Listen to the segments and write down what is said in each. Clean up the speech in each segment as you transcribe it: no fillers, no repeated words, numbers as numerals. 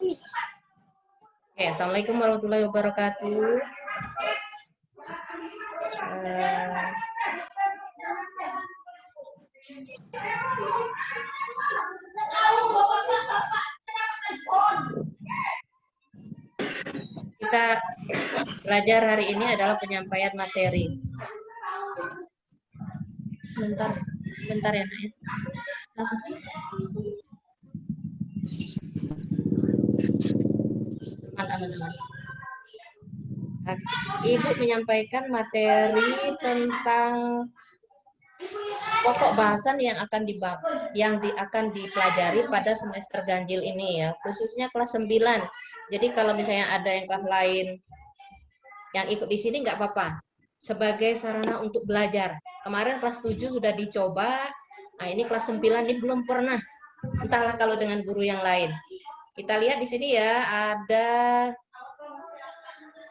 Oke, Assalamualaikum warahmatullahi wabarakatuh. Kita belajar hari ini adalah penyampaian materi. Sebentar ya, Nak. Apa sih? Teman-teman. Ibu menyampaikan materi tentang pokok bahasan yang akan akan dipelajari pada semester ganjil ini ya, khususnya kelas 9. Jadi kalau misalnya ada yang kelas lain yang ikut di sini nggak apa-apa. Sebagai sarana untuk belajar. Kemarin kelas 7 sudah dicoba, nah ini kelas 9 ini belum pernah. Entahlah kalau dengan guru yang lain. Kita lihat di sini ya, ada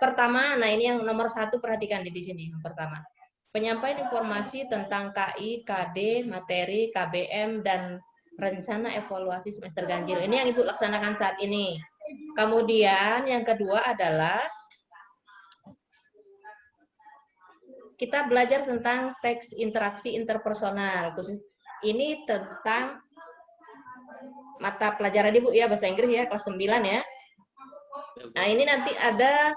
pertama, nah ini yang nomor 1, perhatikan di sini yang pertama. Penyampaian informasi tentang KI, KD, materi, KBM, dan rencana evaluasi semester ganjil. Ini yang Ibu laksanakan saat ini. Kemudian yang kedua adalah kita belajar tentang teks interaksi interpersonal. Ini tentang mata pelajaran Ibu ya, bahasa Inggris ya, kelas 9 ya. Nah, ini nanti ada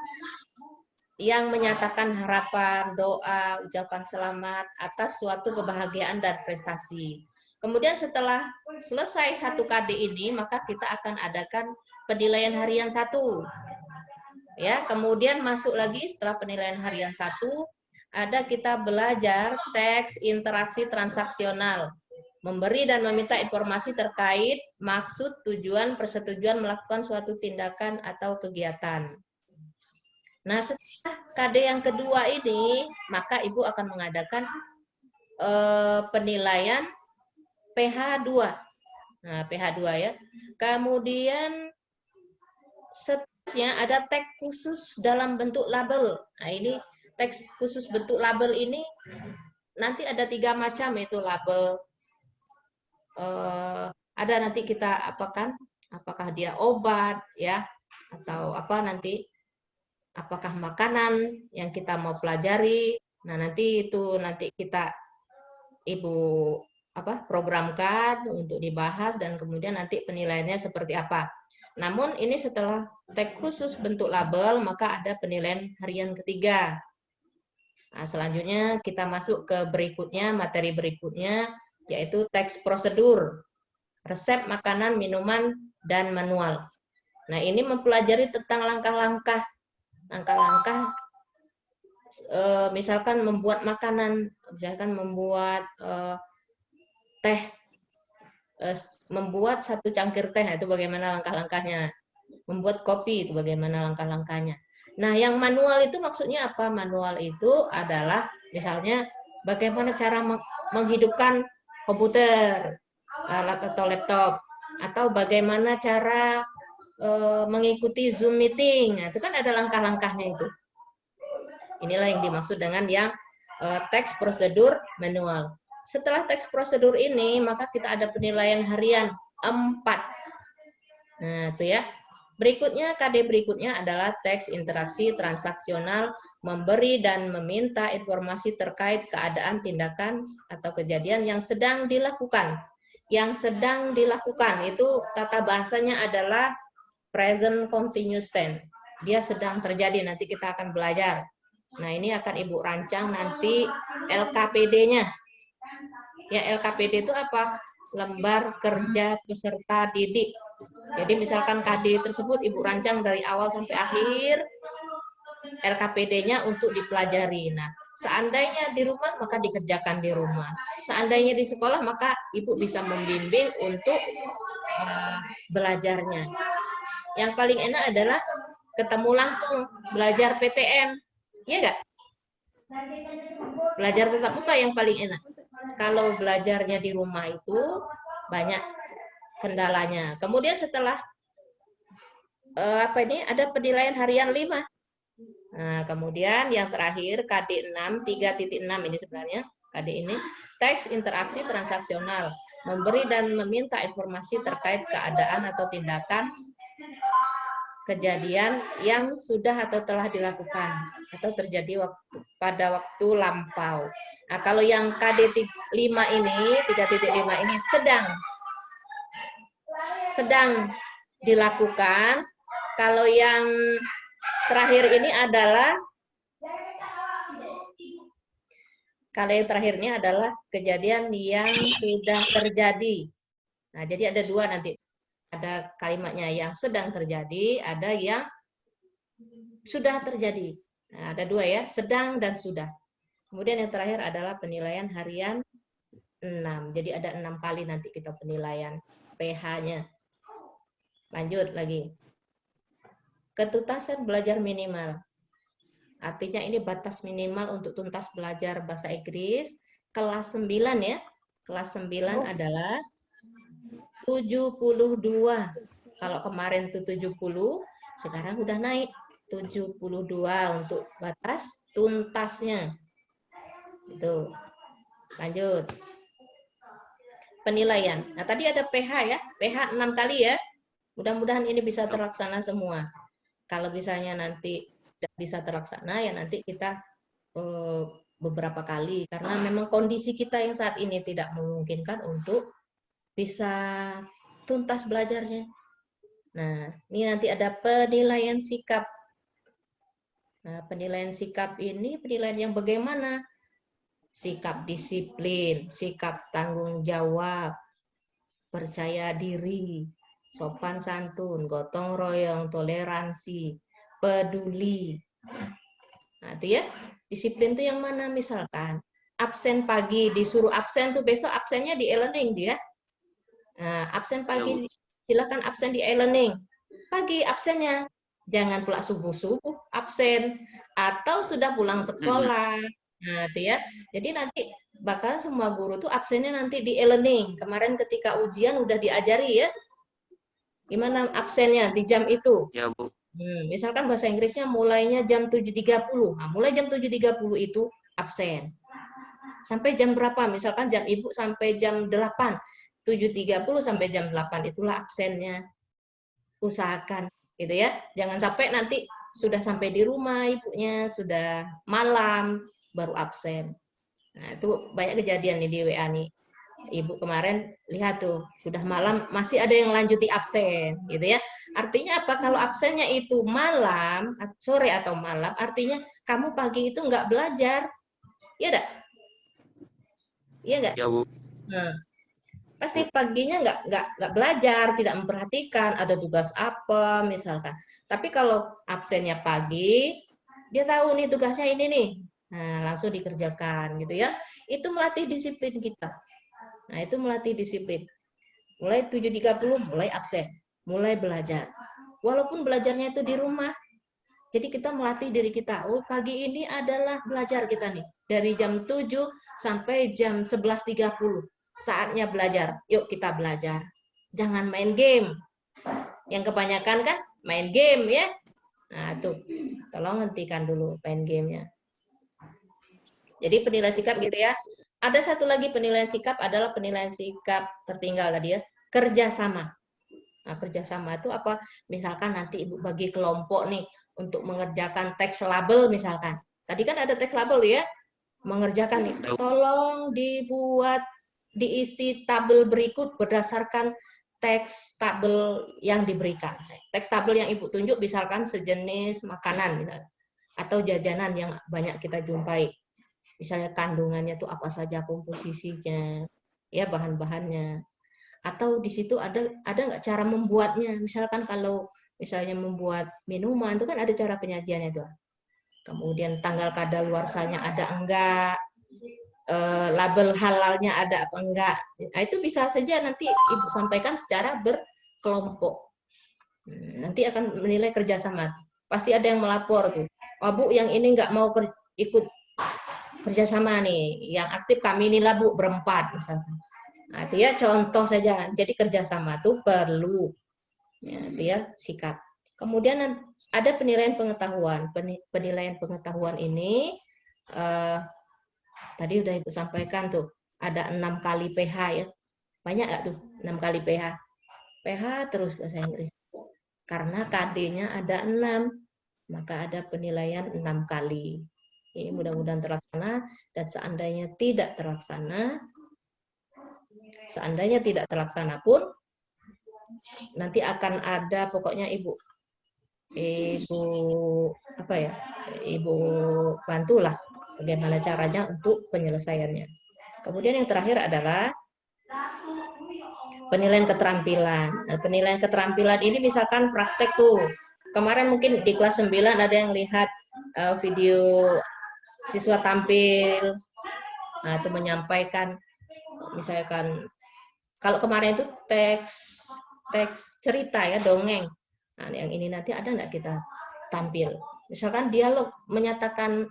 yang menyatakan harapan, doa, ucapan selamat atas suatu kebahagiaan dan prestasi. Kemudian setelah selesai 1 KD ini, maka kita akan adakan penilaian harian 1. Ya, kemudian masuk lagi setelah penilaian harian 1, ada kita belajar teks interaksi transaksional. Memberi dan meminta informasi terkait maksud, tujuan, persetujuan melakukan suatu tindakan atau kegiatan. Nah, setelah KD yang kedua ini, maka Ibu akan mengadakan penilaian PH2. Nah, PH2 ya. Kemudian seterusnya ada teks khusus dalam bentuk label. Nah, ini teks khusus bentuk label ini nanti ada 3 macam, yaitu label. Ada nanti kita apakan, apakah dia obat ya, atau apa nanti, apakah makanan yang kita mau pelajari. Nah, nanti itu kita Ibu programkan untuk dibahas dan kemudian nanti penilaiannya seperti apa. Namun ini setelah teks khusus bentuk label, maka ada penilaian harian ketiga. Nah, selanjutnya kita masuk ke berikutnya, materi berikutnya, yaitu teks prosedur, resep makanan, minuman, dan manual. Nah, ini mempelajari tentang langkah-langkah misalkan membuat makanan, misalkan membuat teh, membuat 1 cangkir teh, itu bagaimana langkah-langkahnya. Membuat kopi, itu bagaimana langkah-langkahnya. Nah, yang manual itu maksudnya apa? Manual itu adalah misalnya bagaimana cara menghidupkan komputer atau laptop, atau bagaimana cara mengikuti Zoom meeting. Nah, itu kan ada langkah-langkahnya itu. Inilah yang dimaksud dengan yang teks prosedur manual. Setelah teks prosedur ini, maka kita ada penilaian harian 4. Nah, itu ya. Berikutnya, KD berikutnya adalah teks interaksi transaksional, memberi dan meminta informasi terkait keadaan, tindakan, atau kejadian yang sedang dilakukan. Yang sedang dilakukan, itu tata bahasanya adalah present continuous tense. Dia sedang terjadi, nanti kita akan belajar. Nah, ini akan Ibu rancang nanti LKPD-nya. Ya, LKPD itu apa? Lembar kerja peserta didik. Jadi misalkan KD tersebut Ibu rancang dari awal sampai akhir, LKPD-nya untuk dipelajari. Nah, seandainya di rumah, maka dikerjakan di rumah. Seandainya di sekolah, maka Ibu bisa membimbing untuk belajarnya. Yang paling enak adalah ketemu langsung, belajar PTM. Iya nggak? Belajar tatap muka yang paling enak. Kalau belajarnya di rumah itu banyak kendalanya. Kemudian setelah ada penilaian harian 5. Nah, kemudian yang terakhir KD 6, 3.6 ini sebenarnya KD ini teks interaksi transaksional, memberi dan meminta informasi terkait keadaan atau tindakan kejadian yang sudah atau telah dilakukan atau terjadi pada waktu lampau. Nah, kalau yang KD 5 ini, 3.5 ini sedang dilakukan. Kalau yang terakhir ini adalah kejadian yang sudah terjadi. Nah, jadi ada dua nanti. Ada kalimatnya yang sedang terjadi, ada yang sudah terjadi. Nah, ada dua ya, sedang dan sudah. Kemudian yang terakhir adalah penilaian harian 6. Jadi ada 6 kali nanti kita penilaian PH-nya. Lanjut lagi. Ketuntasan belajar minimal. Artinya ini batas minimal untuk tuntas belajar bahasa Inggris. Kelas 9 ya. Kelas 9 adalah 72. Kalau kemarin itu 70, sekarang udah naik 72 untuk batas tuntasnya. Itu. Lanjut. Penilaian. Nah, tadi ada PH ya. PH 6 kali ya. Mudah-mudahan ini bisa terlaksana semua. Kalau misalnya nanti tidak bisa terlaksana, ya nanti kita beberapa kali. Karena memang kondisi kita yang saat ini tidak memungkinkan untuk bisa tuntas belajarnya. Nah, ini nanti ada penilaian sikap. Nah, penilaian sikap ini penilaian yang bagaimana? Sikap disiplin, sikap tanggung jawab, percaya diri, sopan santun, gotong royong, toleransi, peduli. Nah, itu ya. Disiplin itu yang mana? Misalkan absen pagi, disuruh absen tuh besok absennya di e-learning dia. Nah, absen pagi, silakan absen di e-learning. Pagi absennya, jangan pula subuh-subuh absen, atau sudah pulang sekolah. Nah, itu ya. Jadi nanti bakal semua guru tuh absennya nanti di e-learning. Kemarin ketika ujian udah diajari ya, gimana absennya di jam itu. Ya, Bu. Misalkan bahasa Inggrisnya mulainya jam 7.30. Nah, mulai jam 7.30 itu absen. Sampai jam berapa? Misalkan jam ibu sampai jam 8. 7.30 sampai jam 8 itulah absennya. Usahakan gitu ya. Jangan sampai nanti sudah sampai di rumah ibunya, sudah malam baru absen. Nah, itu banyak kejadian nih di WA nih. Ibu kemarin lihat tuh, sudah malam masih ada yang lanjuti absen gitu ya. Artinya apa? Kalau absennya itu malam, sore atau malam, artinya kamu pagi itu nggak belajar. Iya enggak? Iya enggak? Ya, Bu. Nah, pasti paginya nggak belajar, tidak memperhatikan ada tugas apa misalkan. Tapi kalau absennya pagi, dia tahu nih tugasnya ini nih, nah langsung dikerjakan gitu ya. Itu melatih disiplin kita. Nah itu melatih disiplin. Mulai 7.30 mulai absen, mulai belajar. Walaupun belajarnya itu di rumah. Jadi kita melatih diri kita. Oh pagi ini adalah belajar kita nih dari jam 7 sampai jam 11.30. Saatnya belajar. Yuk kita belajar. Jangan main game. Yang kebanyakan kan main game ya. Nah, tuh. Tolong hentikan dulu main gamenya. Jadi penilaian sikap gitu ya. Ada satu lagi penilaian sikap adalah penilaian sikap tertinggal tadi ya. Kerjasama. Nah, kerjasama itu apa? Misalkan nanti Ibu bagi kelompok nih untuk mengerjakan teks label misalkan. Tadi kan ada teks label ya. Mengerjakan nih. Tolong dibuat diisi tabel berikut berdasarkan teks tabel yang diberikan. Teks tabel yang Ibu tunjuk misalkan sejenis makanan misalkan, atau jajanan yang banyak kita jumpai. Misalnya kandungannya itu apa saja komposisinya, ya bahan-bahannya. Atau di situ ada nggak cara membuatnya. Misalkan kalau misalnya membuat minuman itu kan ada cara penyajiannya itu. Kemudian tanggal kadaluarsanya ada enggak, label halalnya ada apa enggak. Nah, itu bisa saja nanti Ibu sampaikan secara berkelompok. Nanti akan menilai kerjasama. Pasti ada yang melapor tuh. Oh Bu, yang ini nggak mau ikut kerjasama nih. Yang aktif kami inilah Bu, berempat misalkan. Nah, itu ya contoh saja. Jadi kerjasama itu perlu. Ya, itu ya sikap. Kemudian ada penilaian pengetahuan. Penilaian pengetahuan ini tadi udah Ibu sampaikan tuh, ada 6 kali PH ya. Banyak nggak tuh 6 kali PH? PH terus bahasa Inggris. Karena KD-nya ada 6, maka ada penilaian 6 kali. Ini mudah-mudahan terlaksana, dan seandainya tidak terlaksana pun, nanti akan ada pokoknya Ibu bantulah bagaimana caranya untuk penyelesaiannya. Kemudian yang terakhir adalah penilaian keterampilan. Nah, penilaian keterampilan ini misalkan praktek tuh. Kemarin mungkin di kelas 9 ada yang lihat video siswa tampil, nah itu menyampaikan, misalkan kalau kemarin itu teks cerita ya, dongeng. Nah, yang ini nanti ada nggak kita tampil? Misalkan dialog, menyatakan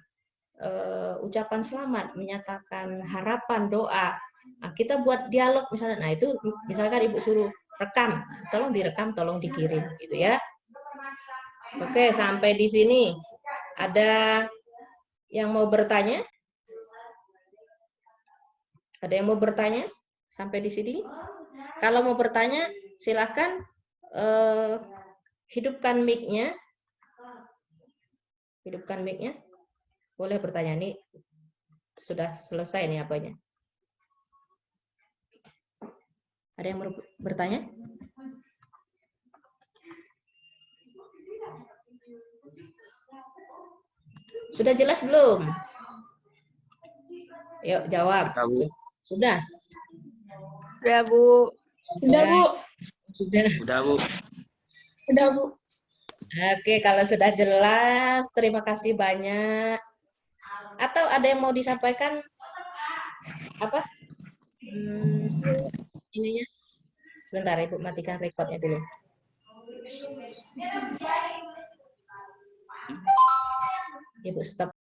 ucapan selamat, menyatakan harapan, doa. Nah, kita buat dialog misalnya. Nah, itu misalkan Ibu suruh rekam, tolong direkam, tolong dikirim gitu ya. Oke, sampai di sini. Ada yang mau bertanya? Ada yang mau bertanya sampai di sini? Kalau mau bertanya, silakan hidupkan mic-nya. Hidupkan mic-nya. Boleh bertanya, nih sudah selesai nih apanya. Ada yang mau bertanya? Sudah jelas belum? Yuk jawab. Sudah? Sudah, Bu. Sudah, Bu. Sudah, Bu. Sudah, Bu. Oke, kalau sudah jelas, terima kasih banyak. Atau ada yang mau disampaikan? Apa? Ininya. Sebentar, Ibu matikan recordnya dulu. Ibu stop.